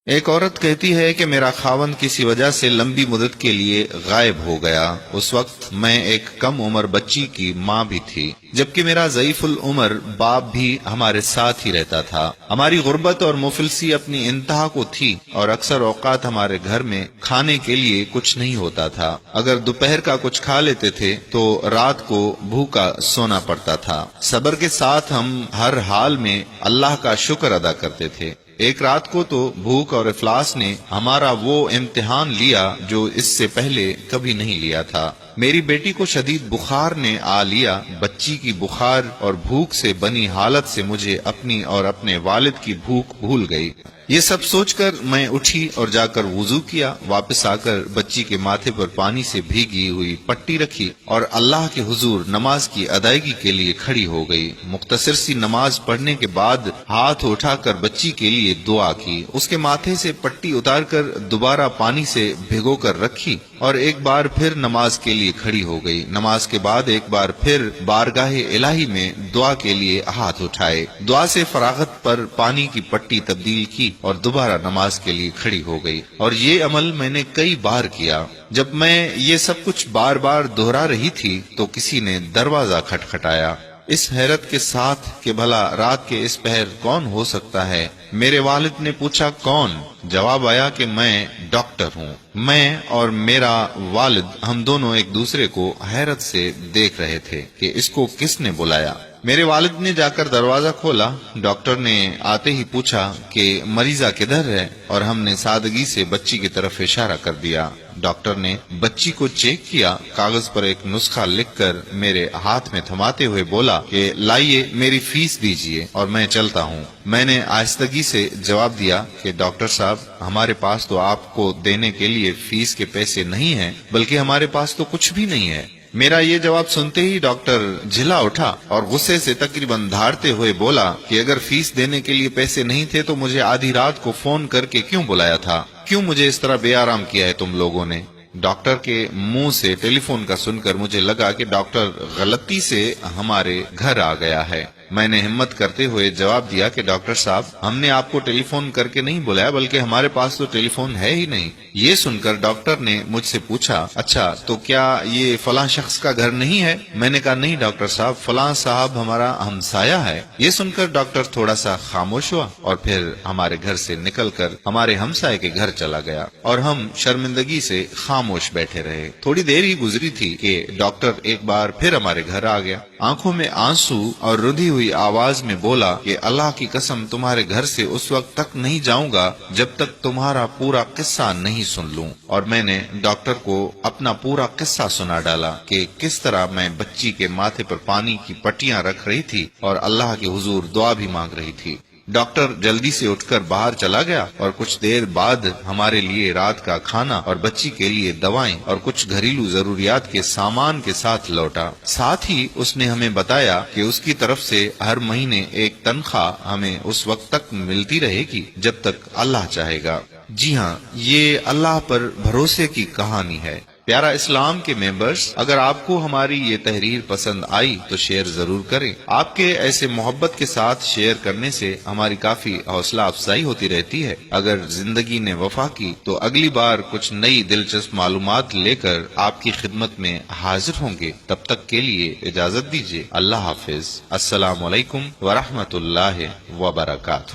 ایک عورت کہتی ہے کہ میرا خاوند کسی وجہ سے لمبی مدت کے لیے غائب ہو گیا۔ اس وقت میں ایک کم عمر بچی کی ماں بھی تھی، جبکہ میرا ضعیف العمر باپ بھی ہمارے ساتھ ہی رہتا تھا۔ ہماری غربت اور مفلسی اپنی انتہا کو تھی اور اکثر اوقات ہمارے گھر میں کھانے کے لیے کچھ نہیں ہوتا تھا۔ اگر دوپہر کا کچھ کھا لیتے تھے تو رات کو بھوکا سونا پڑتا تھا۔ صبر کے ساتھ ہم ہر حال میں اللہ کا شکر ادا کرتے تھے۔ ایک رات کو تو بھوک اور افلاس نے ہمارا وہ امتحان لیا جو اس سے پہلے کبھی نہیں لیا تھا۔ میری بیٹی کو شدید بخار نے آ لیا۔ بچی کی بخار اور بھوک سے بنی حالت سے مجھے اپنی اور اپنے والد کی بھوک بھول گئی۔ یہ سب سوچ کر میں اٹھی اور جا کر وضو کیا۔ واپس آ کر بچی کے ماتھے پر پانی سے بھیگی ہوئی پٹی رکھی اور اللہ کے حضور نماز کی ادائیگی کے لیے کھڑی ہو گئی۔ مختصر سی نماز پڑھنے کے بعد ہاتھ اٹھا کر بچی کے لیے دعا کی، اس کے ماتھے سے پٹی اتار کر دوبارہ پانی سے بھگو کر رکھی اور ایک بار پھر نماز کے لیے کھڑی ہو گئی۔ نماز کے بعد ایک بار پھر بارگاہ الہی میں دعا کے لیے ہاتھ اٹھائے، دعا سے فراغت پر پانی کی پٹی تبدیل کی اور دوبارہ نماز کے لیے کھڑی ہو گئی۔ اور یہ عمل میں نے کئی بار کیا۔ جب میں یہ سب کچھ بار بار دہرا رہی تھی تو کسی نے دروازہ کھٹکھٹایا۔ اس حیرت کے ساتھ کہ بھلا رات کے اس پہر کون ہو سکتا ہے، میرے والد نے پوچھا کون؟ جواب آیا کہ میں ڈاکٹر ہوں۔ میں اور میرا والد ہم دونوں ایک دوسرے کو حیرت سے دیکھ رہے تھے کہ اس کو کس نے بلایا۔ میرے والد نے جا کر دروازہ کھولا۔ ڈاکٹر نے آتے ہی پوچھا کہ مریضہ کدھر ہے، اور ہم نے سادگی سے بچی کی طرف اشارہ کر دیا۔ ڈاکٹر نے بچی کو چیک کیا، کاغذ پر ایک نسخہ لکھ کر میرے ہاتھ میں تھماتے ہوئے بولا کہ لائیے میری فیس دیجیے اور میں چلتا ہوں۔ میں نے آہستگی سے جواب دیا کہ ڈاکٹر صاحب، ہمارے پاس تو آپ کو دینے کے لیے فیس کے پیسے نہیں ہیں، بلکہ ہمارے پاس تو کچھ بھی نہیں ہے۔ میرا یہ جواب سنتے ہی ڈاکٹر جھلا اٹھا اور غصے سے تقریباً دھاڑتے ہوئے بولا کہ اگر فیس دینے کے لیے پیسے نہیں تھے تو مجھے آدھی رات کو فون کر کے کیوں بلایا تھا؟ کیوں مجھے اس طرح بے آرام کیا ہے تم لوگوں نے؟ ڈاکٹر کے منہ سے ٹیلی فون کا سن کر مجھے لگا کہ ڈاکٹر غلطی سے ہمارے گھر آ گیا ہے۔ میں نے ہمت کرتے ہوئے جواب دیا کہ ڈاکٹر صاحب، ہم نے آپ کو ٹیلی فون کر کے نہیں بلایا، بلکہ ہمارے پاس تو ٹیلی فون ہے ہی نہیں۔ یہ سن کر ڈاکٹر نے مجھ سے پوچھا اچھا تو کیا یہ فلاں شخص کا گھر نہیں ہے؟ میں نے کہا نہیں ڈاکٹر صاحب، فلاں صاحب ہمارا ہمسایہ ہے۔ یہ سن کر ڈاکٹر تھوڑا سا خاموش ہوا اور پھر ہمارے گھر سے نکل کر ہمارے ہمسائے کے گھر چلا گیا اور ہم شرمندگی سے خاموش بیٹھے رہے۔ تھوڑی دیر ہی گزری تھی کہ ڈاکٹر ایک بار پھر ہمارے گھر آ گیا۔ آنکھوں میں آنسو اور رودھی ہوئی آواز میں بولا کہ اللہ کی قسم تمہارے گھر سے اس وقت تک نہیں جاؤں گا جب تک تمہارا پورا قصہ نہیں سن لوں۔ اور میں نے ڈاکٹر کو اپنا پورا قصہ سنا ڈالا کہ کس طرح میں بچی کے ماتھے پر پانی کی پٹیاں رکھ رہی تھی اور اللہ کے حضور دعا بھی مانگ رہی تھی۔ ڈاکٹر جلدی سے اٹھ کر باہر چلا گیا اور کچھ دیر بعد ہمارے لیے رات کا کھانا اور بچی کے لیے دوائیں اور کچھ گھریلو ضروریات کے سامان کے ساتھ لوٹا۔ ساتھ ہی اس نے ہمیں بتایا کہ اس کی طرف سے ہر مہینے ایک تنخواہ ہمیں اس وقت تک ملتی رہے گی جب تک اللہ چاہے گا۔ جی ہاں، یہ اللہ پر بھروسے کی کہانی ہے۔ پیارا اسلام کے ممبرز، اگر آپ کو ہماری یہ تحریر پسند آئی تو شیئر ضرور کریں۔ آپ کے ایسے محبت کے ساتھ شیئر کرنے سے ہماری کافی حوصلہ افزائی ہوتی رہتی ہے۔ اگر زندگی نے وفا کی تو اگلی بار کچھ نئی دلچسپ معلومات لے کر آپ کی خدمت میں حاضر ہوں گے۔ تب تک کے لیے اجازت دیجیے۔ اللہ حافظ۔ السلام علیکم ورحمۃ اللہ وبرکاتہ۔